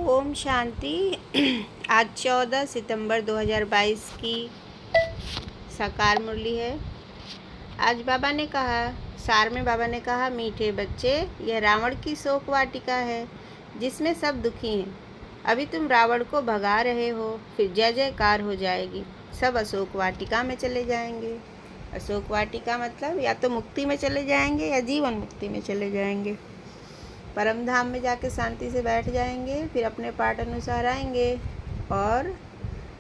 ओम शांति। आज 14 सितंबर 2022 की साकार मुरली है। आज बाबा ने कहा, सार में बाबा ने कहा, मीठे बच्चे, यह रावण की शोक वाटिका है जिसमें सब दुखी हैं। अभी तुम रावण को भगा रहे हो, फिर जय जयकार हो जाएगी, सब अशोक वाटिका में चले जाएंगे। अशोक वाटिका मतलब या तो मुक्ति में चले जाएंगे या जीवन मुक्ति में चले जाएंगे। परम धाम में जाके शांति से बैठ जाएंगे, फिर अपने पाठ अनुसार आएंगे। और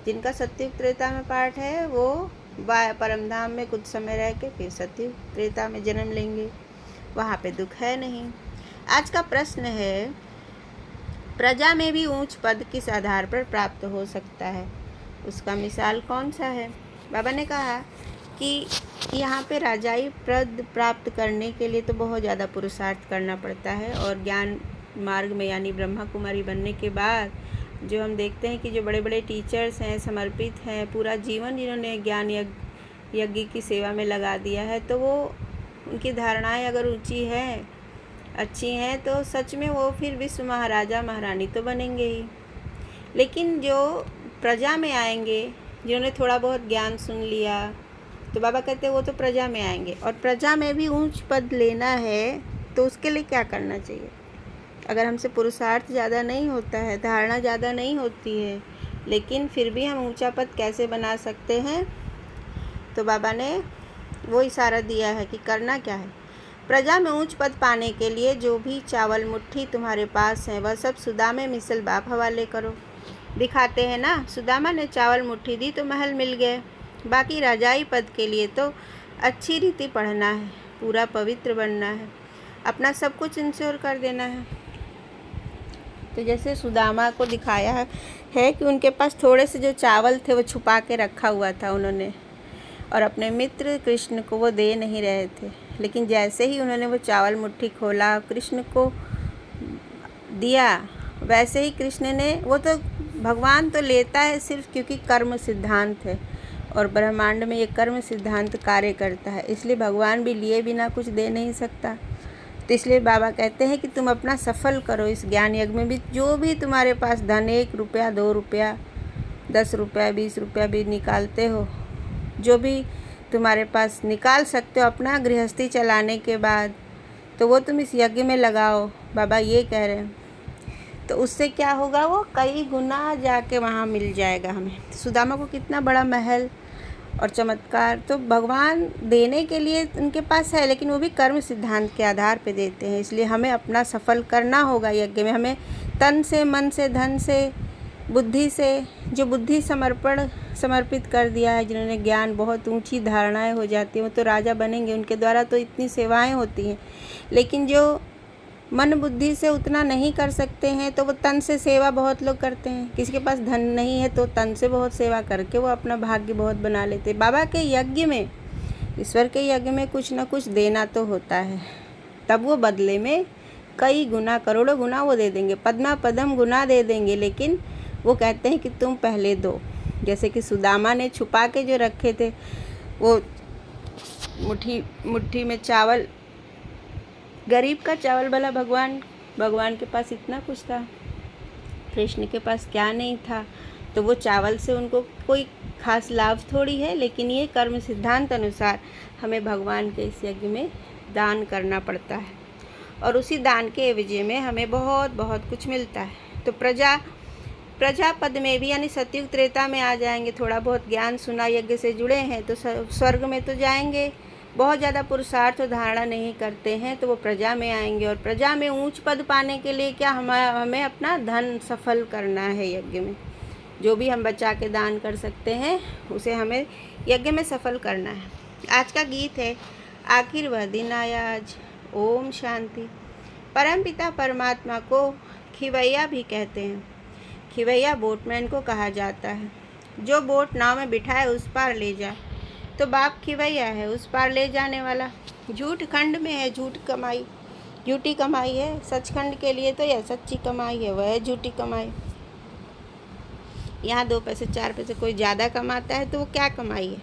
जिनका सत्युग त्रेता में पाठ है वो परम धाम में कुछ समय रह के फिर सत्युग त्रेता में जन्म लेंगे, वहाँ पे दुख है नहीं। आज का प्रश्न है, प्रजा में भी ऊंच पद किस आधार पर प्राप्त हो सकता है, उसका मिसाल कौन सा है। बाबा ने कहा कि यहाँ पे राजाई पद प्राप्त करने के लिए तो बहुत ज़्यादा पुरुषार्थ करना पड़ता है। और ज्ञान मार्ग में यानी ब्रह्मा कुमारी बनने के बाद जो हम देखते हैं कि जो बड़े बड़े टीचर्स हैं, समर्पित हैं, पूरा जीवन जिन्होंने ज्ञान यज्ञ की सेवा में लगा दिया है, तो वो उनकी धारणाएं अगर ऊंची हैं, अच्छी हैं, तो सच में वो फिर विश्व महाराजा महारानी तो बनेंगे ही। लेकिन जो प्रजा में आएंगे, जिन्होंने थोड़ा बहुत ज्ञान सुन लिया, तो बाबा कहते हैं वो तो प्रजा में आएंगे। और प्रजा में भी ऊंच पद लेना है तो उसके लिए क्या करना चाहिए। अगर हमसे पुरुषार्थ ज़्यादा नहीं होता है, धारणा ज़्यादा नहीं होती है, लेकिन फिर भी हम ऊंचा पद कैसे बना सकते हैं, तो बाबा ने वो इशारा दिया है कि करना क्या है। प्रजा में ऊंच पद पाने के लिए जो भी चावल मुट्ठी तुम्हारे पास है वह सब सुदामा मिसल बाप हवाले करो। दिखाते हैं ना, सुदामा ने चावल मुट्ठी दी तो महल मिल गए। बाकी राजाई पद के लिए तो अच्छी रीति पढ़ना है, पूरा पवित्र बनना है, अपना सब कुछ इंश्योर कर देना है। तो जैसे सुदामा को दिखाया है कि उनके पास थोड़े से जो चावल थे वो छुपा के रखा हुआ था उन्होंने, और अपने मित्र कृष्ण को वो दे नहीं रहे थे। लेकिन जैसे ही उन्होंने वो चावल मुट्ठी खोला, कृष्ण को दिया, वैसे ही कृष्ण ने, वो तो भगवान तो लेता है सिर्फ क्योंकि कर्म सिद्धांत है और ब्रह्मांड में ये कर्म सिद्धांत कार्य करता है, इसलिए भगवान भी लिए बिना कुछ दे नहीं सकता। तो इसलिए बाबा कहते हैं कि तुम अपना सफल करो इस ज्ञान यज्ञ में भी। जो भी तुम्हारे पास धन, 1 रुपया, 2 रुपया, 10 रुपया, 20 रुपया भी निकालते हो, जो भी तुम्हारे पास निकाल सकते हो अपना गृहस्थी चलाने के बाद, तो वो तुम इस यज्ञ में लगाओ, बाबा ये कह रहे हैं। तो उससे क्या होगा, वो कई गुना जाके वहाँ मिल जाएगा हमें। सुदामा को कितना बड़ा महल और चमत्कार, तो भगवान देने के लिए उनके पास है, लेकिन वो भी कर्म सिद्धांत के आधार पे देते हैं। इसलिए हमें अपना सफल करना होगा यज्ञ में। हमें तन से, मन से, धन से, बुद्धि से, जो बुद्धि समर्पित कर दिया है, जिन्होंने ज्ञान, बहुत ऊंची धारणाएं हो जाती हैं, वो तो राजा बनेंगे, उनके द्वारा तो इतनी सेवाएं होती हैं। लेकिन जो मन बुद्धि से उतना नहीं कर सकते हैं, तो वो तन से सेवा बहुत लोग करते हैं। किसी के पास धन नहीं है तो तन से बहुत सेवा करके वो अपना भाग्य बहुत बना लेते हैं। बाबा के यज्ञ में, ईश्वर के यज्ञ में कुछ न कुछ देना तो होता है, तब वो बदले में कई गुना, करोड़ों गुना वो दे देंगे, पद्मा पदम गुना दे देंगे। लेकिन वो कहते हैं कि तुम पहले दो। जैसे कि सुदामा ने छुपा के जो रखे थे, वो मुट्ठी में चावल, गरीब का चावल भला भगवान के पास इतना कुछ था, कृष्ण के पास क्या नहीं था, तो वो चावल से उनको कोई खास लाभ थोड़ी है। लेकिन ये कर्म सिद्धांत अनुसार हमें भगवान के इस यज्ञ में दान करना पड़ता है, और उसी दान के एवज में हमें बहुत बहुत कुछ मिलता है। तो प्रजा पद में भी यानी सतयुग त्रेता में आ जाएंगे। थोड़ा बहुत ज्ञान सुना, यज्ञ से जुड़े हैं तो स्वर्ग में तो जाएंगे। बहुत ज़्यादा पुरुषार्थ और धारणा नहीं करते हैं तो वो प्रजा में आएंगे। और प्रजा में ऊंच पद पाने के लिए क्या, हमें अपना धन सफल करना है यज्ञ में। जो भी हम बचा के दान कर सकते हैं उसे हमें यज्ञ में सफल करना है। आज का गीत है, आखिर वह दिन आया आज। ओम शांति। परमपिता परमात्मा को खिवैया भी कहते हैं। खिवैया बोटमैन को कहा जाता है। जो बोट नाव में बिठाए उस पार ले जाए, तो बाप खिवैया है, उस पार ले जाने वाला। झूठ खंड में है झूठी कमाई है, सचखंड के लिए तो यह सच्ची कमाई है, वह है झूठी कमाई। यहाँ 2 पैसे 4 पैसे कोई ज़्यादा कमाता है तो वो क्या कमाई है,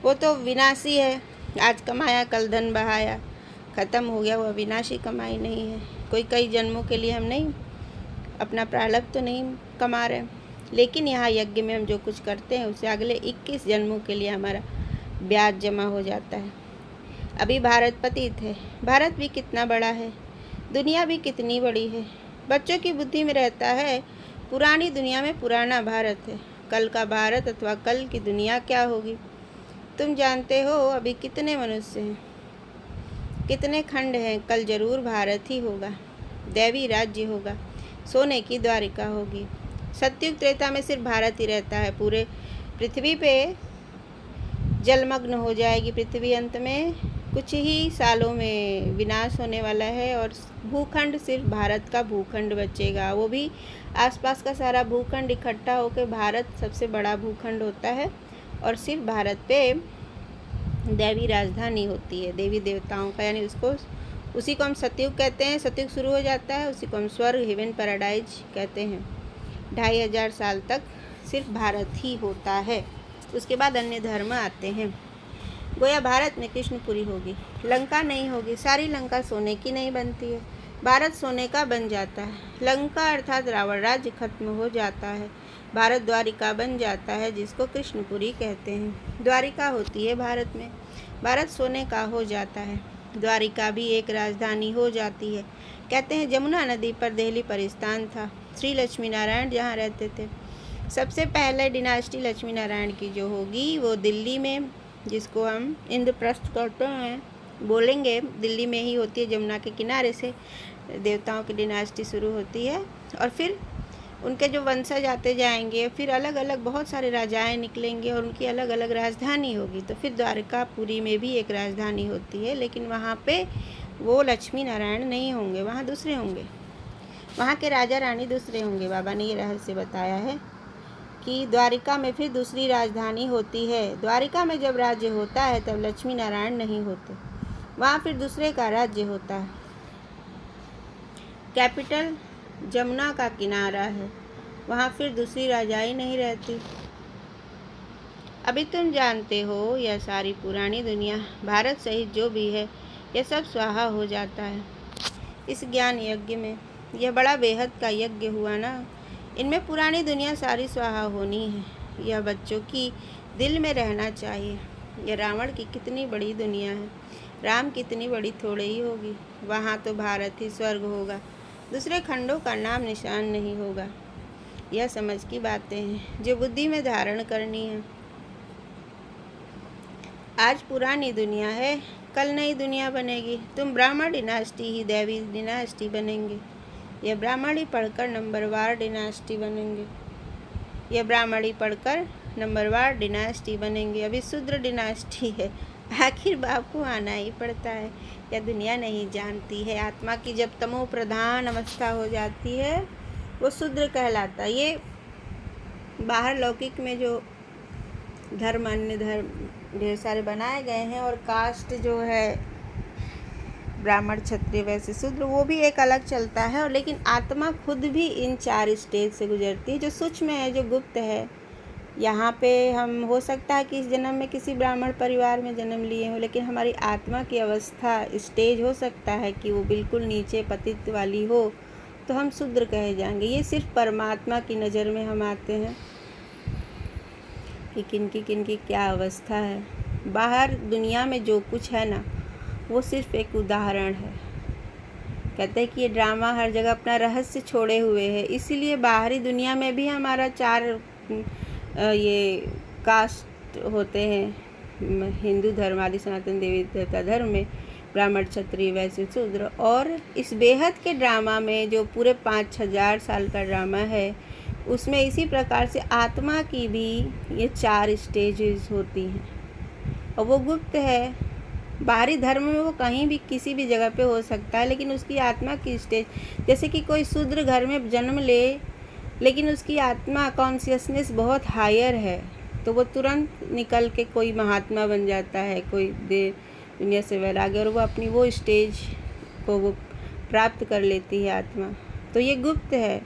वो तो विनाशी है। आज कमाया कल धन बहाया, ख़त्म हो गया, वो विनाशी कमाई नहीं है। कोई कई जन्मों के लिए हम नहीं अपना प्रारब्ध तो नहीं कमा रहे, लेकिन यहाँ यज्ञ में हम जो कुछ करते हैं उसे अगले 21 जन्मों के लिए हमारा ब्याज जमा हो जाता है। अभी भारत पतित है। भारत भी कितना बड़ा है, दुनिया भी कितनी बड़ी है। बच्चों की बुद्धि में रहता है पुरानी दुनिया में पुराना भारत है, कल का भारत अथवा कल की दुनिया क्या होगी। तुम जानते हो अभी कितने मनुष्य हैं, कितने खंड हैं। कल जरूर भारत ही होगा, दैवी राज्य होगा, सोने की द्वारिका होगी। सतयुग त्रेता में सिर्फ भारत ही रहता है, पूरे पृथ्वी पे जलमग्न हो जाएगी पृथ्वी। अंत में कुछ ही सालों में विनाश होने वाला है और भूखंड सिर्फ भारत का भूखंड बचेगा। वो भी आसपास का सारा भूखंड इकट्ठा होकर भारत सबसे बड़ा भूखंड होता है और सिर्फ भारत पे दैवी राजधानी होती है, देवी देवताओं का, यानी उसी को हम सतयुग कहते हैं। सतयुग शुरू हो जाता है, उसी को हम स्वर्ग, हेवन, पैराडाइज कहते हैं। 2500 साल तक सिर्फ भारत ही होता है, उसके बाद अन्य धर्म आते हैं। गोया भारत में कृष्णपुरी होगी, लंका नहीं होगी। सारी लंका सोने की नहीं बनती है, भारत सोने का बन जाता है। लंका अर्थात रावण राज्य खत्म हो जाता है, भारत द्वारिका बन जाता है, जिसको कृष्णपुरी कहते हैं। द्वारिका होती है भारत में, भारत सोने का हो जाता है, द्वारिका भी एक राजधानी हो जाती है। कहते हैं जमुना नदी पर दिल्ली परिस्थान था, श्री लक्ष्मी नारायण जहाँ रहते थे। सबसे पहले डिनास्टी लक्ष्मी नारायण की जो होगी वो दिल्ली में, जिसको हम इंद्रप्रस्थ कहते हैं, बोलेंगे दिल्ली में ही होती है। जमुना के किनारे से देवताओं की डिनास्टी शुरू होती है और फिर उनके जो वंशज आते जाएंगे, फिर अलग अलग बहुत सारे राजाएं निकलेंगे और उनकी अलग अलग राजधानी होगी। तो फिर द्वारकापुरी में भी एक राजधानी होती है, लेकिन वहाँ पे वो लक्ष्मी नारायण नहीं होंगे, वहाँ दूसरे होंगे, वहाँ के राजा रानी दूसरे होंगे। बाबा ने ये रहस्य बताया है कि द्वारिका में फिर दूसरी राजधानी होती है। द्वारिका में जब राज्य होता है तब लक्ष्मी नारायण नहीं होते, वहाँ फिर दूसरे का राज्य होता है। कैपिटल जमुना का किनारा है, वहाँ फिर दूसरी राजाई नहीं रहती। अभी तुम जानते हो यह सारी पुरानी दुनिया, भारत सहित जो भी है, यह सब स्वाहा हो जाता है इस ज्ञान यज्ञ में। यह बड़ा बेहद का यज्ञ हुआ ना, इनमें पुरानी दुनिया सारी स्वाहा होनी है। यह बच्चों की दिल में रहना चाहिए। यह रावण की कितनी बड़ी दुनिया है, राम कितनी बड़ी थोड़ी ही होगी। वहाँ तो भारत ही स्वर्ग होगा, दूसरे खंडों का नाम निशान नहीं होगा। यह समझ की बातें हैं जो बुद्धि में धारण करनी है। आज पुरानी दुनिया है, कल नई दुनिया बनेगी। तुम ब्राह्मण डिनास्टी ही दैवी डिनास्टी बनेंगे। यह ब्राह्मणी पढ़कर नंबरवार डिनास्टी बनेंगे, यह ब्राह्मणी पढ़कर नंबरवार डिनास्टी बनेंगे। अभी शूद्र डिनास्टी है, आखिर बाप को आना ही पड़ता है। यह दुनिया नहीं जानती है। आत्मा की जब तमो प्रधान अवस्था हो जाती है वो शूद्र कहलाता है। ये बाहर लौकिक में जो धर्म, अन्य धर्म ढेर सारे बनाए गए हैं और कास्ट जो है ब्राह्मण, क्षत्रिय, वैसे शूद्र, वो भी एक अलग चलता है। और लेकिन आत्मा खुद भी इन 4 स्टेज से गुजरती है, जो सूक्ष्म है, जो गुप्त है। यहाँ पे हम हो सकता है कि इस जन्म में किसी ब्राह्मण परिवार में जन्म लिए हो, लेकिन हमारी आत्मा की अवस्था स्टेज हो सकता है कि वो बिल्कुल नीचे पतित वाली हो, तो हम शूद्र कहे जाएंगे। ये सिर्फ परमात्मा की नज़र में हम आते हैं कि किनकी क्या अवस्था है। बाहर दुनिया में जो कुछ है ना, वो सिर्फ एक उदाहरण है। कहते हैं कि ये ड्रामा हर जगह अपना रहस्य छोड़े हुए है, इसीलिए बाहरी दुनिया में भी हमारा 4 ये कास्ट होते हैं। हिंदू धर्म आदि सनातन देवी देवता धर्म में ब्राह्मण, क्षत्रिय, वैश्य, शूद्र। और इस बेहद के ड्रामा में जो पूरे 5,000 साल का ड्रामा है, उसमें इसी प्रकार से आत्मा की भी ये 4 स्टेजेस होती हैं और वो गुप्त है। बाहरी धर्म में वो कहीं भी किसी भी जगह पे हो सकता है, लेकिन उसकी आत्मा की स्टेज, जैसे कि कोई शूद्र घर में जन्म ले लेकिन उसकी आत्मा कॉन्शियसनेस बहुत हायर है, तो वो तुरंत निकल के कोई महात्मा बन जाता है, कोई दुनिया से वैराग्य, और वो अपनी वो स्टेज को वो प्राप्त कर लेती है आत्मा। तो ये गुप्त है।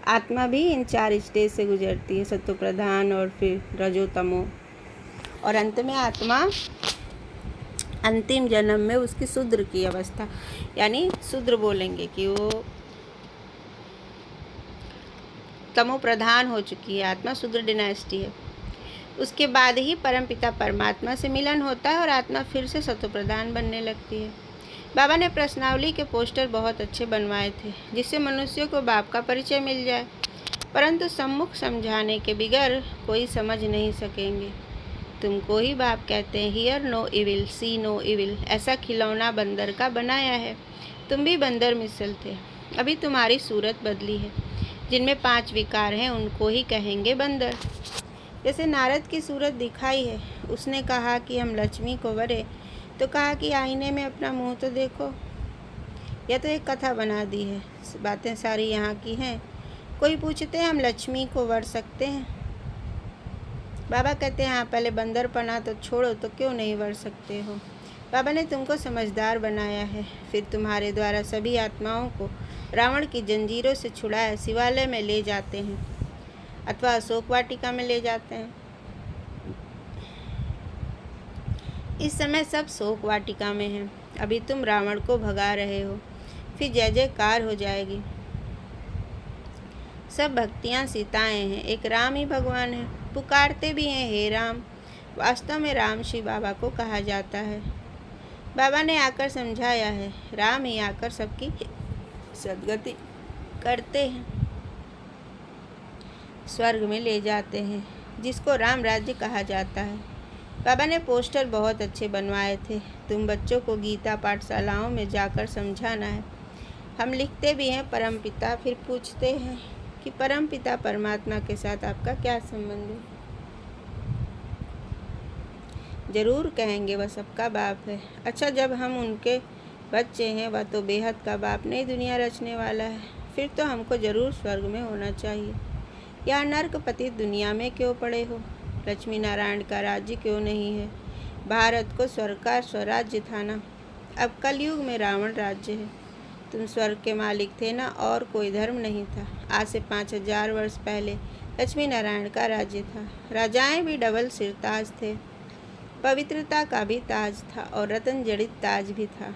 आत्मा भी इन 4 स्टेज से गुजरती है, सत्व प्रधान और फिर रजो तमो, और अंत में आत्मा अंतिम जन्म में उसकी शूद्र की अवस्था, यानी शूद्र बोलेंगे कि वो तमो प्रधान हो चुकी है, आत्मा शूद्र डिनाइस्टी है। उसके बाद ही परमपिता परमात्मा से मिलन होता है और आत्मा फिर से सतो प्रधान बनने लगती है। बाबा ने प्रश्नावली के पोस्टर बहुत अच्छे बनवाए थे जिससे मनुष्यों को बाप का परिचय मिल जाए, परंतु सम्मुख समझाने के बगैर कोई समझ नहीं सकेंगे। तुमको ही बाप कहते हैं, hear no evil see no evil. ऐसा खिलौना बंदर का बनाया है। तुम भी बंदर मिसल थे, अभी तुम्हारी सूरत बदली है। जिनमें 5 विकार हैं उनको ही कहेंगे बंदर। जैसे नारद की सूरत दिखाई है, उसने कहा कि हम लक्ष्मी को वरे, तो कहा कि आईने में अपना मुंह तो देखो। यह तो एक कथा बना दी है, बातें सारी यहाँ की हैं। कोई पूछते हैं हम लक्ष्मी को वर सकते हैं? बाबा कहते हैं हाँ, पहले बंदरपना तो छोड़ो, तो क्यों नहीं वर सकते हो? बाबा ने तुमको समझदार बनाया है, फिर तुम्हारे द्वारा सभी आत्माओं को रावण की जंजीरों से छुड़ाया शिवालय में ले जाते हैं अथवा अशोक वाटिका में ले जाते हैं। इस समय सब शोक वाटिका में हैं। अभी तुम रावण को भगा रहे हो, फिर जय जयकार हो जाएगी। सब भक्तियाँ सीताएं हैं, एक राम ही भगवान है। पुकारते भी हैं हे राम। वास्तव में राम शिव बाबा को कहा जाता है। बाबा ने आकर समझाया है, राम ही आकर सबकी सद्गति करते हैं, स्वर्ग में ले जाते हैं, जिसको राम राज्य कहा जाता है। बाबा ने पोस्टर बहुत अच्छे बनवाए थे। तुम बच्चों को गीता पाठशालाओं में जाकर समझाना है। हम लिखते भी हैं परमपिता, फिर पूछते हैं कि परमपिता परमात्मा के साथ आपका क्या संबंध है? जरूर कहेंगे वह सबका बाप है। अच्छा, जब हम उनके बच्चे हैं, वह तो बेहद का बाप नई दुनिया रचने वाला है, फिर तो हमको जरूर स्वर्ग में होना चाहिए। यहाँ नर्क पतित दुनिया में क्यों पड़े हो? लक्ष्मी नारायण का राज्य क्यों नहीं है? भारत को स्वर्ग का स्वराज्य था ना, अब कलयुग में रावण राज्य है। तुम स्वर्ग के मालिक थे ना, और कोई धर्म नहीं था। आज से 5000 वर्ष पहले लक्ष्मी नारायण का राज्य था। राजाएं भी डबल सिर ताज थे, पवित्रता का भी ताज था और रतन जड़ित ताज भी था।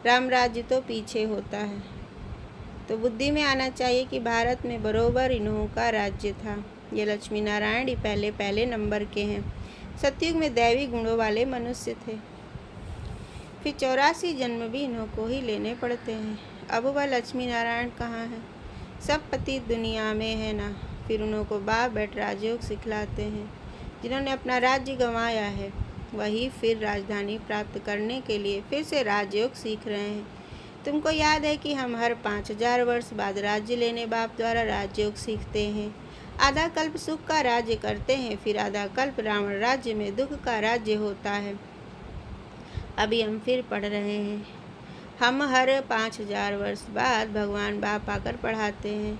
राम राज्य तो पीछे होता है, तो बुद्धि में आना चाहिए कि भारत में बरोबर इन्हों का राज्य था। ये लक्ष्मी नारायण ही पहले पहले नंबर के हैं। सतयुग में दैवी गुणों वाले मनुष्य थे, फिर 84 जन्म भी इन्हों को ही लेने पड़ते हैं। अब वह लक्ष्मी नारायण कहाँ है? सब पतित दुनिया में है ना। फिर उन्हों को बाप बैठ राजयोग सिखलाते हैं। जिन्होंने अपना राज्य गंवाया है, वही फिर राजधानी प्राप्त करने के लिए फिर से राजयोग सीख रहे हैं। तुमको याद है कि हम हर 5000 वर्ष बाद राज्य लेने बाप द्वारा राजयोग सीखते हैं। आधा कल्प सुख का राज्य करते हैं, फिर आधा कल्प रावण राज्य में दुख का राज्य होता है। अभी हम फिर पढ़ रहे हैं। हम हर 5000 वर्ष बाद भगवान बाप आकर पढ़ाते हैं।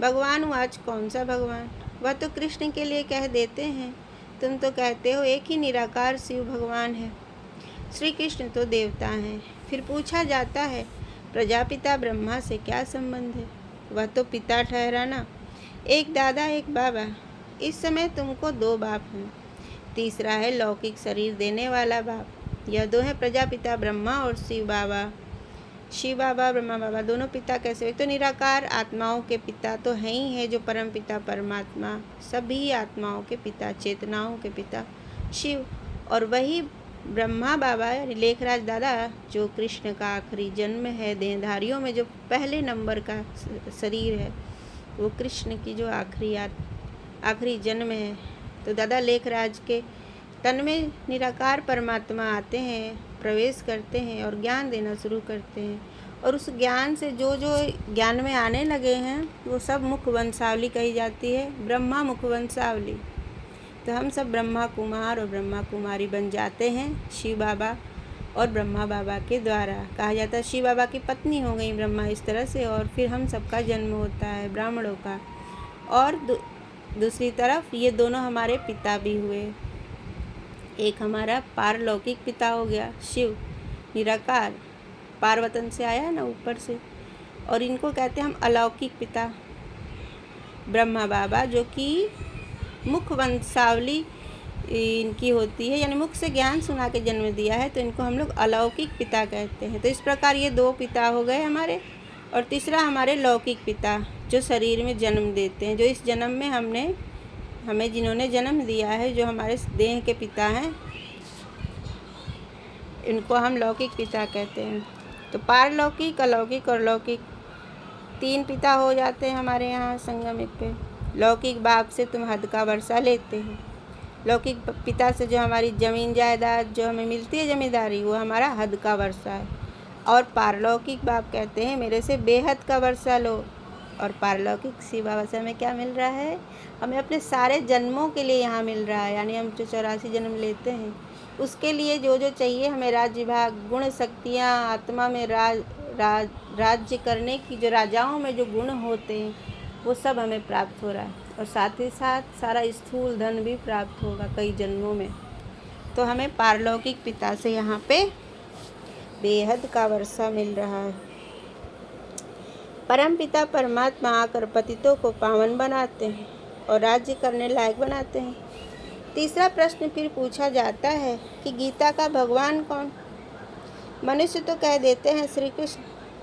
भगवान आज कौन सा भगवान? वह तो कृष्ण के लिए कह देते हैं। तुम तो कहते हो एक ही निराकार शिव भगवान है। श्री कृष्ण तो देवता हैं। फिर पूछा जाता है प्रजापिता ब्रह्मा से क्या संबंध है? वह तो पिता ठहरा ना, एक दादा एक बाबा। इस समय तुमको 2 बाप हैं, तीसरा है लौकिक शरीर देने वाला बाप। यह 2 हैं प्रजापिता ब्रह्मा और शिव बाबा। शिव बाबा ब्रह्मा बाबा दोनों पिता कैसे? एक तो निराकार आत्माओं के पिता तो हैं ही है, जो परम पिता परमात्मा सभी आत्माओं के पिता, चेतनाओं के पिता शिव, और वही ब्रह्मा बाबा लेखराज दादा जो कृष्ण का आखिरी जन्म है। देहधारियों में जो पहले नंबर का शरीर है, वो कृष्ण की जो आखिरी जन्म है। तो दादा लेखराज के तन में निराकार परमात्मा आते हैं, प्रवेश करते हैं और ज्ञान देना शुरू करते हैं। और उस ज्ञान से जो जो ज्ञान में आने लगे हैं, वो सब मुख वंशावली कही जाती है, ब्रह्मा मुख वंशावली। तो हम सब ब्रह्मा कुमार और ब्रह्मा कुमारी बन जाते हैं शिव बाबा और ब्रह्मा बाबा के द्वारा। कहा जाता है शिव बाबा की पत्नी हो गई ब्रह्मा इस तरह से, और फिर हम सबका जन्म होता है ब्राह्मणों का। और दूसरी तरफ ये दोनों हमारे पिता भी हुए। एक हमारा पारलौकिक पिता हो गया शिव निराकार, पार्वतन से आया है ना ऊपर से, और इनको कहते हैं हम अलौकिक पिता ब्रह्मा बाबा, जो कि मुख वंशावली इनकी होती है, यानी मुख से ज्ञान सुना के जन्म दिया है, तो इनको हम लोग अलौकिक पिता कहते हैं। तो इस प्रकार ये 2 पिता हो गए हमारे, और तीसरा हमारे लौकिक पिता। जो शरीर में जन्म देते हैं, जो इस जन्म में हमें जिन्होंने जन्म दिया है, जो हमारे देह के पिता हैं, इनको हम लौकिक पिता कहते हैं। तो पारलौकिक, अलौकिक और लौकिक 3 पिता हो जाते हैं हमारे यहाँ संगम पे। लौकिक बाप से तुम हद का वर्षा लेते हो। लौकिक पिता से जो हमारी ज़मीन जायदाद जो हमें मिलती है ज़मींदारी, वो हमारा हद का वर्षा है। और पारलौकिक बाप कहते हैं मेरे से बेहद का वर्षा लो। और पारलौकिक शिव बाबा से हमें क्या मिल रहा है? हमें अपने सारे जन्मों के लिए यहाँ मिल रहा है, यानी हम जो 84 जन्म लेते हैं उसके लिए जो जो चाहिए हमें राज्य भाग, गुण, शक्तियाँ, आत्मा में राज्य करने की जो राजाओं में जो गुण होते हैं वो सब हमें प्राप्त हो रहा है। और साथ ही साथ सारा स्थूल धन भी प्राप्त होगा कई जन्मों में। तो हमें पारलौकिक पिता से यहाँ पे बेहद का वर्षा मिल रहा है। परम पिता परमात्मा आकर पतितों को पावन बनाते हैं और राज्य करने लायक बनाते हैं। तीसरा प्रश्न फिर पूछा जाता है कि गीता का भगवान कौन? मनुष्य तो कह देते हैं श्री कृष्ण।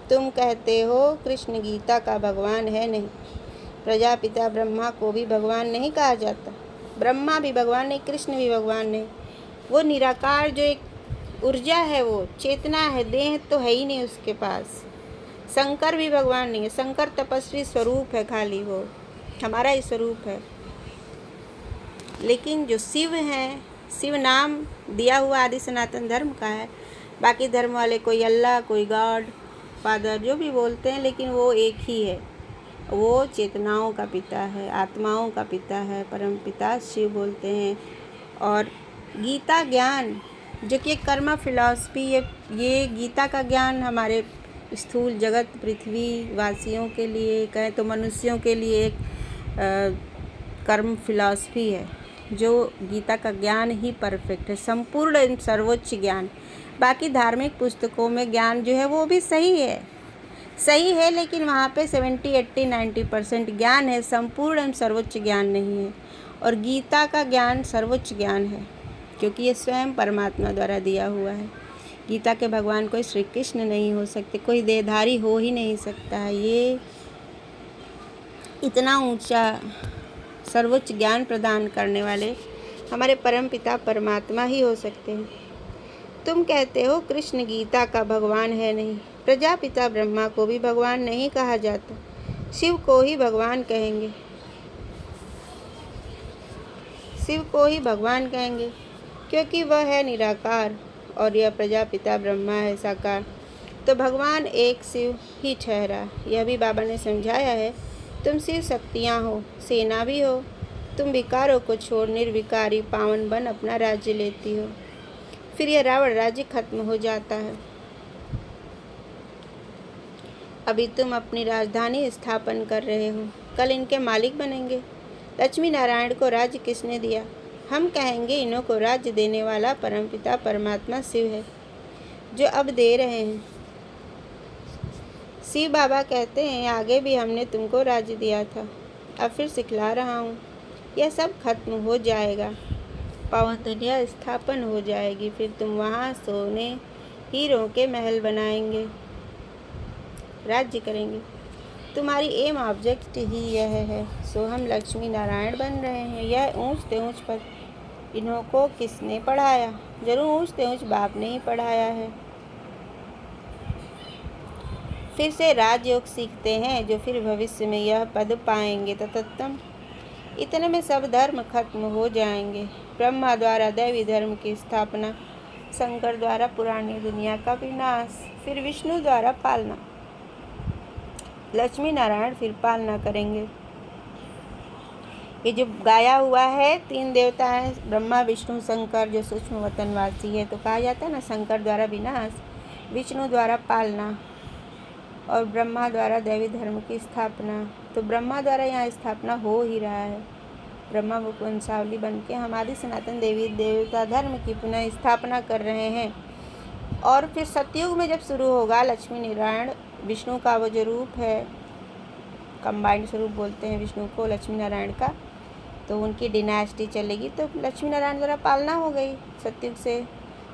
तुम कहते हो कृष्ण गीता का भगवान है नहीं। प्रजापिता ब्रह्मा को भी भगवान नहीं कहा जाता। ब्रह्मा भी भगवान नहीं, कृष्ण भी भगवान नहीं। वो निराकार जो एक ऊर्जा है, वो चेतना है, देह तो है ही नहीं उसके पास। शंकर भी भगवान नहीं है। शंकर तपस्वी स्वरूप है, खाली वो हमारा ही स्वरूप है। लेकिन जो शिव हैं, शिव नाम दिया हुआ आदि सनातन धर्म का है। बाकी धर्म वाले कोई अल्लाह, कोई गॉड फादर जो भी बोलते हैं, लेकिन वो एक ही है। वो चेतनाओं का पिता है, आत्माओं का पिता है, परम पिता शिव बोलते हैं। और गीता ज्ञान जो कि एक कर्म फिलॉसफी, ये गीता का ज्ञान हमारे स्थूल जगत पृथ्वी वासियों के लिए, कहें तो मनुष्यों के लिए एक कर्म फिलॉसफी है। जो गीता का ज्ञान ही परफेक्ट है, संपूर्ण एवं सर्वोच्च ज्ञान। बाकी धार्मिक पुस्तकों में ज्ञान जो है वो भी सही है, लेकिन वहाँ पे 70, 80, 90% ज्ञान है, संपूर्ण एवं सर्वोच्च ज्ञान नहीं है। और गीता का ज्ञान सर्वोच्च ज्ञान है, क्योंकि ये स्वयं परमात्मा द्वारा दिया हुआ है। गीता के भगवान कोई श्री कृष्ण नहीं हो सकते, कोई देहधारी हो ही नहीं सकता है। ये इतना ऊंचा सर्वोच्च ज्ञान प्रदान करने वाले हमारे परम पिता परमात्मा ही हो सकते हैं। तुम कहते हो कृष्ण गीता का भगवान है नहीं। प्रजापिता ब्रह्मा को भी भगवान नहीं कहा जाता, शिव को ही भगवान कहेंगे। शिव को ही भगवान कहेंगे क्योंकि वह है निराकार और यह प्रजापिता ब्रह्मा है साकार। तो भगवान एक शिव ही ठहरा। यह भी बाबा ने समझाया है। तुम शिव शक्तियाँ हो, सेना भी हो। तुम विकारों को छोड़ निर्विकारी पावन बन अपना राज्य लेती हो। फिर यह रावण राज्य खत्म हो जाता है। अभी तुम अपनी राजधानी स्थापन कर रहे हो, कल इनके मालिक बनेंगे। लक्ष्मी नारायण को राज्य किसने दिया? हम कहेंगे इन्हों को राज्य देने वाला परमपिता परमात्मा शिव है, जो अब दे रहे हैं। शिव बाबा कहते हैं आगे भी हमने तुमको राज्य दिया था, अब फिर सिखला रहा हूँ। यह सब खत्म हो जाएगा, पावन दुनिया स्थापन हो जाएगी। फिर तुम वहाँ सोने हीरों के महल बनाएंगे, राज्य करेंगे। तुम्हारी एम ऑब्जेक्ट ही यह है। सो हम लक्ष्मी नारायण बन रहे हैं। यह ऊंचते ऊंच पद इन्हों को किसने पढ़ाया? जरूर ऊंचते ऊंच बाप ने ही पढ़ाया है। फिर से राजयोग सीखते हैं, जो फिर भविष्य में यह पद पाएंगे। ततत्तम इतने में सब धर्म खत्म हो जाएंगे। ब्रह्मा द्वारा दैवी धर्म की स्थापना, शंकर द्वारा पुरानी दुनिया का विनाश, फिर विष्णु द्वारा पालना, लक्ष्मी नारायण फिर पालना करेंगे। ये जो गाया हुआ है 3 देवता हैं, ब्रह्मा विष्णु शंकर, जो सूक्ष्म वतनवासी है। तो कहा जाता है ना, शंकर द्वारा विनाश, विष्णु द्वारा पालना और ब्रह्मा द्वारा दैवी धर्म की स्थापना। तो ब्रह्मा द्वारा यहाँ स्थापना हो ही रहा है। ब्रह्मा मुख वंशावली बन के हम आदि सनातन देवी देवता धर्म की पुनः स्थापना कर रहे हैं। और फिर सतयुग में जब शुरू होगा, लक्ष्मी नारायण विष्णु का वो जो रूप है, कंबाइंड स्वरूप बोलते हैं विष्णु को लक्ष्मी नारायण का, तो उनकी डिनास्टी चलेगी। तो लक्ष्मी नारायण द्वारा पालना हो गई सतयुग से।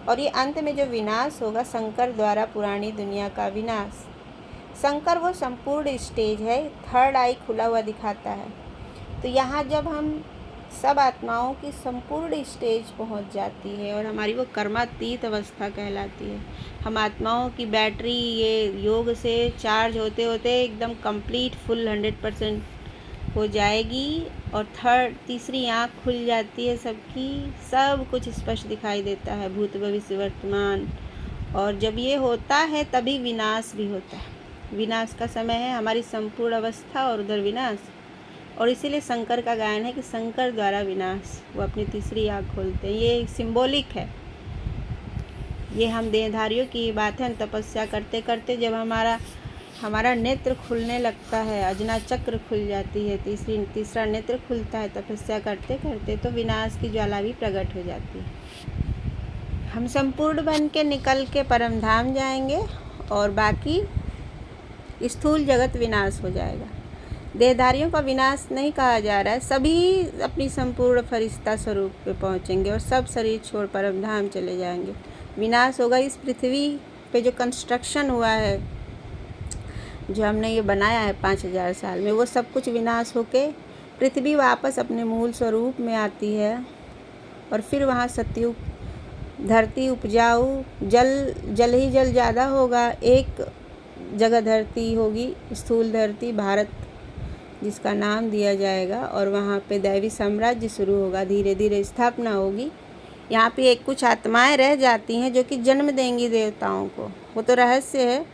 और ये अंत में जो विनाश होगा, शंकर द्वारा पुरानी दुनिया का विनाश। शंकर वो संपूर्ण स्टेज है, थर्ड आई खुला हुआ दिखाता है। तो यहाँ जब हम सब आत्माओं की संपूर्ण स्टेज पहुँच जाती है और हमारी वो कर्मातीत अवस्था कहलाती है, हम आत्माओं की बैटरी ये योग से चार्ज होते होते एकदम कंप्लीट फुल 100% हो जाएगी और तीसरी आँख खुल जाती है सबकी, सब कुछ स्पष्ट दिखाई देता है, भूत भविष्य वर्तमान। और जब ये होता है तभी विनाश भी होता है। विनाश का समय है हमारी संपूर्ण अवस्था और उधर विनाश। और इसीलिए शंकर का गायन है कि शंकर द्वारा विनाश, वो अपनी तीसरी आँख खोलते हैं। ये सिंबॉलिक है, ये हम देहधारियों की बात है। तपस्या करते करते जब हमारा नेत्र खुलने लगता है, अजना चक्र खुल जाती है, तीसरा नेत्र खुलता है तपस्या करते करते, तो विनाश की ज्वाला भी प्रकट हो जाती है। हम संपूर्ण बन के निकल के परम धाम जाएंगे और बाकी स्थूल जगत विनाश हो जाएगा। देहधारियों का विनाश नहीं कहा जा रहा है, सभी अपनी संपूर्ण फरिश्ता स्वरूप पे पहुँचेंगे और सब शरीर छोड़ परम धाम चले जाएंगे। विनाश होगा इस पृथ्वी पे जो कंस्ट्रक्शन हुआ है, जो हमने ये बनाया है 5000 साल में, वो सब कुछ विनाश होके पृथ्वी वापस अपने मूल स्वरूप में आती है। और फिर वहाँ सतयुग, धरती उपजाऊ, जल ही जल ज़्यादा होगा। एक जगह धरती होगी, स्थूल धरती भारत जिसका नाम दिया जाएगा, और वहाँ पे दैवी साम्राज्य शुरू होगा, धीरे धीरे स्थापना होगी। यहाँ पे एक कुछ आत्माएं रह जाती हैं जो कि जन्म देंगी देवताओं को, वो तो रहस्य है।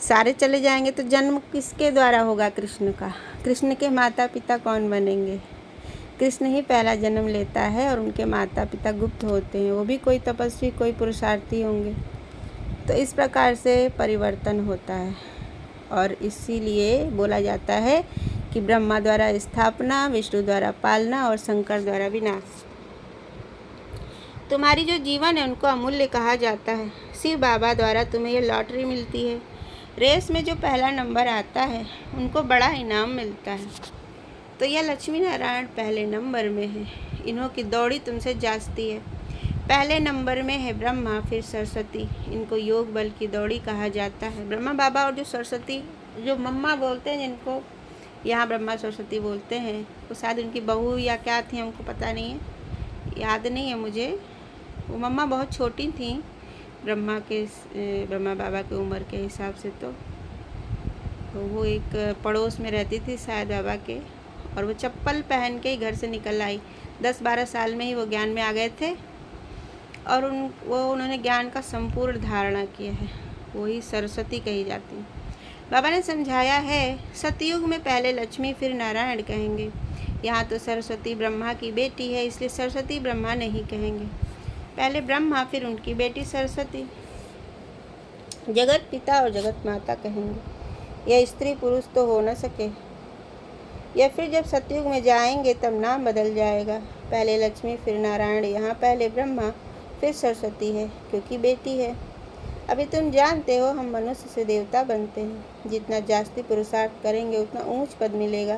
सारे चले जाएंगे तो जन्म किसके द्वारा होगा? कृष्ण का। कृष्ण के माता पिता कौन बनेंगे? कृष्ण ही पहला जन्म लेता है और उनके माता पिता गुप्त होते हैं, वो भी कोई तपस्वी, कोई पुरुषार्थी होंगे। तो इस प्रकार से परिवर्तन होता है और इसीलिए बोला जाता है कि ब्रह्मा द्वारा स्थापना, विष्णु द्वारा पालना और शंकर द्वारा विनाश। तुम्हारी जो जीवन है उनको अमूल्य कहा जाता है। शिव बाबा द्वारा तुम्हें ये लॉटरी मिलती है। रेस में जो पहला नंबर आता है उनको बड़ा इनाम मिलता है। तो यह लक्ष्मी नारायण पहले नंबर में है, इन्हों की दौड़ी तुमसे जाती है। पहले नंबर में है ब्रह्मा, फिर सरस्वती, इनको योग बल की दौड़ी कहा जाता है। ब्रह्मा बाबा और जो सरस्वती, जो मम्मा बोलते हैं जिनको यहाँ ब्रह्मा सरस्वती बोलते हैं, वो शायद उनकी बहू या क्या थी, हमको पता नहीं है, याद नहीं है मुझे। वो मम्मा बहुत छोटी थी ब्रह्मा बाबा की उम्र के हिसाब से। तो वो एक पड़ोस में रहती थी शायद बाबा के, और वो चप्पल पहन के ही घर से निकल आई। 10-12 साल में ही वो ज्ञान में आ गए थे और उन्होंने ज्ञान का संपूर्ण धारणा किया है, वही सरस्वती कही जाती है। बाबा ने समझाया है, सतयुग में पहले लक्ष्मी फिर नारायण कहेंगे। यहाँ तो सरस्वती ब्रह्मा की बेटी है, इसलिए सरस्वती ब्रह्मा नहीं कहेंगे, पहले ब्रह्मा फिर उनकी बेटी सरस्वती। जगत पिता और जगत माता कहेंगे। यह स्त्री पुरुष तो हो न सके। या फिर जब सतयुग में जाएंगे तब नाम बदल जाएगा, पहले लक्ष्मी फिर नारायण। यहाँ पहले ब्रह्मा फिर सरस्वती है क्योंकि बेटी है। अभी तुम जानते हो हम मनुष्य से देवता बनते हैं, जितना जास्ती पुरुषार्थ करेंगे उतना ऊंच पद मिलेगा।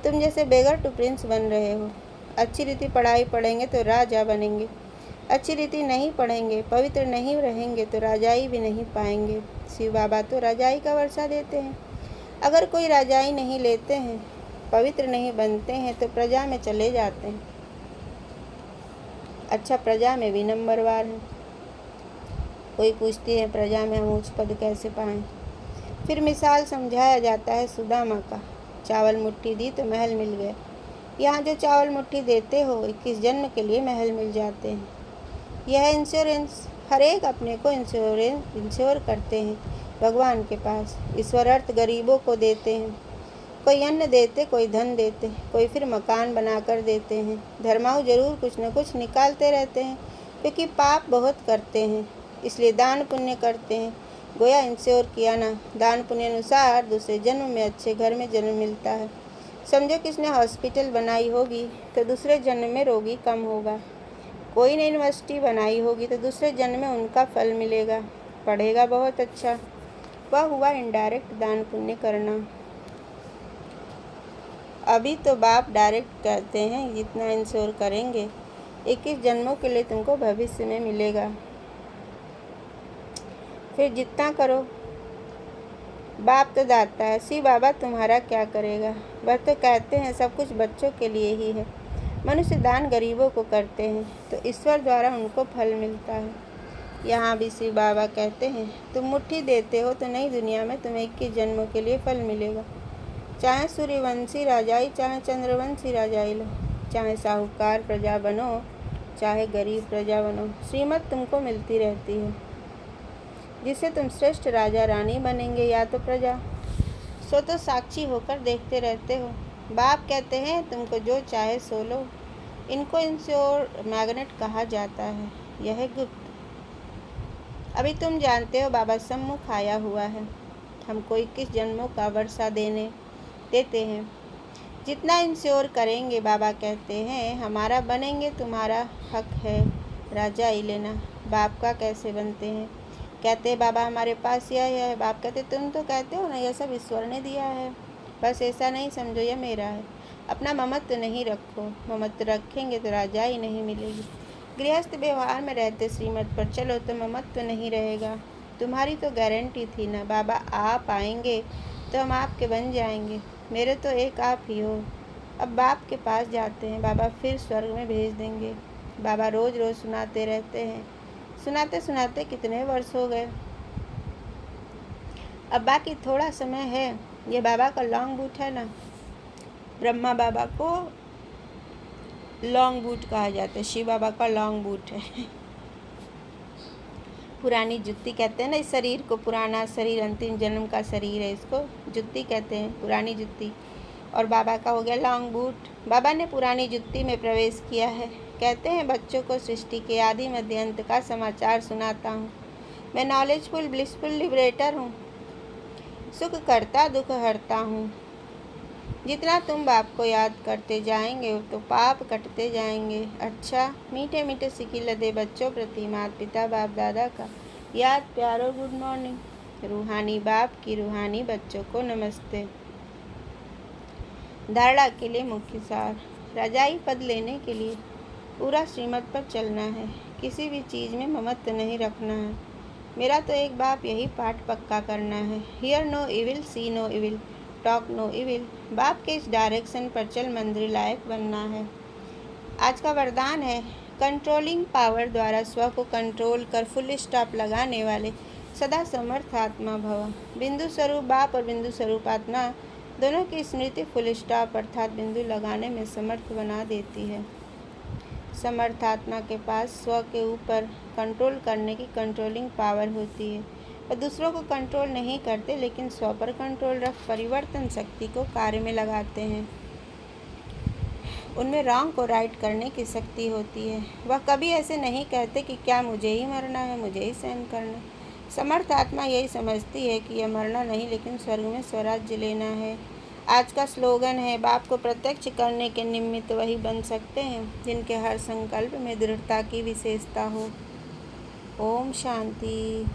तुम जैसे बेगर टू प्रिंस बन रहे हो। अच्छी रीति पढ़ाई पढ़ेंगे तो राजा बनेंगे, अच्छी रीति नहीं पढ़ेंगे, पवित्र नहीं रहेंगे तो राजाई भी नहीं पाएंगे। शिव बाबा तो राजाई का वर्षा देते हैं। अगर कोई राजाई नहीं लेते हैं, पवित्र नहीं बनते हैं तो प्रजा में चले जाते हैं। अच्छा, प्रजा में भी नंबरवार हैं। कोई पूछती है प्रजा में हम उच्च पद कैसे पाएं? फिर मिसाल समझाया जाता है सुदामा का, चावल मुट्ठी दी तो महल मिल गए। यहाँ जो चावल मुट्ठी देते हो 21 जन्म के लिए महल मिल जाते हैं। यह इंश्योरेंस, हर एक अपने को इंश्योर करते हैं भगवान के पास। ईश्वर अर्थ गरीबों को देते हैं, कोई अन्न देते, कोई धन देते, कोई फिर मकान बनाकर देते हैं। धर्माऊ जरूर कुछ न कुछ निकालते रहते हैं क्योंकि पाप बहुत करते हैं, इसलिए दान पुण्य करते हैं। गोया इंश्योर किया ना, दान पुण्य अनुसार दूसरे जन्म में अच्छे घर में जन्म मिलता है। समझो किसने हॉस्पिटल बनाई होगी तो दूसरे जन्म में रोगी कम होगा। कोई ने यूनिवर्सिटी बनाई होगी तो दूसरे जन्म में उनका फल मिलेगा, पढ़ेगा बहुत अच्छा। वह हुआ इनडायरेक्ट दान पुण्य करना। अभी तो बाप डायरेक्ट कहते हैं जितना इंश्योर करेंगे 21 जन्मों के लिए तुमको भविष्य में मिलेगा। फिर जितना करो बाप तो दाता है, शिव बाबा तुम्हारा क्या करेगा। वह तो कहते हैं सब कुछ बच्चों के लिए ही है। मनुष्य दान गरीबों को करते हैं तो ईश्वर द्वारा उनको फल मिलता है। यहाँ भी शिव बाबा कहते हैं तुम मुट्ठी देते हो तो नई दुनिया में तुम्हें 21 जन्मों के लिए फल मिलेगा। चाहे सूर्यवंशी राजाई चाहे चंद्रवंशी राजाई लो, चाहे साहूकार प्रजा बनो चाहे गरीब प्रजा बनो, श्रीमत तुमको मिलती रहती है। जिससे तुम श्रेष्ठ राजा रानी बनेंगे या तो प्रजा, सो तो साक्षी होकर देखते रहते हो। बाप कहते हैं तुमको जो चाहे सो लो। इनको इंश्योर मैग्नेट कहा जाता है। यह है गुप्त। अभी तुम जानते हो बाबा सम्मुख आया हुआ है। हमको 21 जन्मों का वर्षा देते हैं। जितना इंश्योर करेंगे बाबा कहते हैं हमारा बनेंगे, तुम्हारा हक है राजा ही लेना। बाप का कैसे बनते हैं? कहते हैं बाबा हमारे पास यह है। बाप कहते तुम तो कहते हो ना यह सब ईश्वर ने दिया है, बस ऐसा नहीं समझो यह मेरा है। अपना ममत्व नहीं रखो, ममत्व रखेंगे तो राजा ही नहीं मिलेगी। गृहस्थ व्यवहार में रहते श्रीमत पर चलो तो ममत्व नहीं रहेगा। तुम्हारी तो गारंटी थी ना बाबा आप आएंगे तो हम आपके बन जाएंगे। मेरे तो एक आप ही हो। अब बाप के पास जाते हैं, बाबा फिर स्वर्ग में भेज देंगे। बाबा रोज़ रोज़ सुनाते रहते हैं। सुनाते सुनाते कितने वर्ष हो गए। अब बाकी थोड़ा समय है। ये बाबा का लॉन्ग बूट है ना, ब्रह्मा बाबा को लॉन्ग बूट कहा जाता है, शिव बाबा का लॉन्ग बूट है। पुरानी जुत्ती कहते हैं ना इस शरीर को, पुराना शरीर अंतिम जन्म का शरीर है, इसको जुत्ती कहते हैं, पुरानी जुत्ती। और बाबा का हो गया लॉन्ग बूट। बाबा ने पुरानी जुत्ती में प्रवेश किया है। कहते हैं बच्चों को सृष्टि के आदि मध्य अंत का समाचार सुनाता हूँ। मैं नॉलेजफुल ब्लिसफुल लिबरेटर हूँ, सुख करता दुख हरता हूँ। जितना तुम बाप को याद करते जाएंगे तो पाप कटते जाएंगे। अच्छा मीठे मीठे सिकी लदे बच्चों प्रति माता पिता बाप दादा का याद प्यार और गुड मॉर्निंग। रूहानी बाप की रूहानी बच्चों को नमस्ते। धारणा के लिए मुख्य सार। राजाई पद लेने के लिए पूरा श्रीमत पर चलना है। किसी भी चीज़ में ममत्व नहीं रखना है। मेरा तो एक बाप यही पाठ पक्का करना है। Hear no evil, see no evil, talk no evil. बाप के इस डायरेक्शन पर चल मंदिर लायक बनना है। आज का वरदान है कंट्रोलिंग पावर द्वारा स्व को कंट्रोल कर फुल स्टॉप लगाने वाले सदा समर्थ आत्मा भव। बिंदु स्वरूप बाप और बिंदु स्वरूप आत्मा दोनों की स्मृति फुल स्टॉप अर्थात बिंदु लगाने में समर्थ बना देती है। समर्थ आत्मा के पास स्व के ऊपर कंट्रोल करने की कंट्रोलिंग पावर होती है। वह दूसरों को कंट्रोल नहीं करते लेकिन स्व पर कंट्रोल रख परिवर्तन शक्ति को कार्य में लगाते हैं। उनमें रॉन्ग को राइट करने की शक्ति होती है। वह कभी ऐसे नहीं कहते कि क्या मुझे ही मरना है, मुझे ही सहन करना। समर्थ आत्मा यही समझती है कि यह मरना नहीं लेकिन स्वर्ग में स्वराज्य लेना है। आज का स्लोगन है बाप को प्रत्यक्ष करने के निमित्त वही बन सकते हैं जिनके हर संकल्प में दृढ़ता की विशेषता हो। ओम शांति।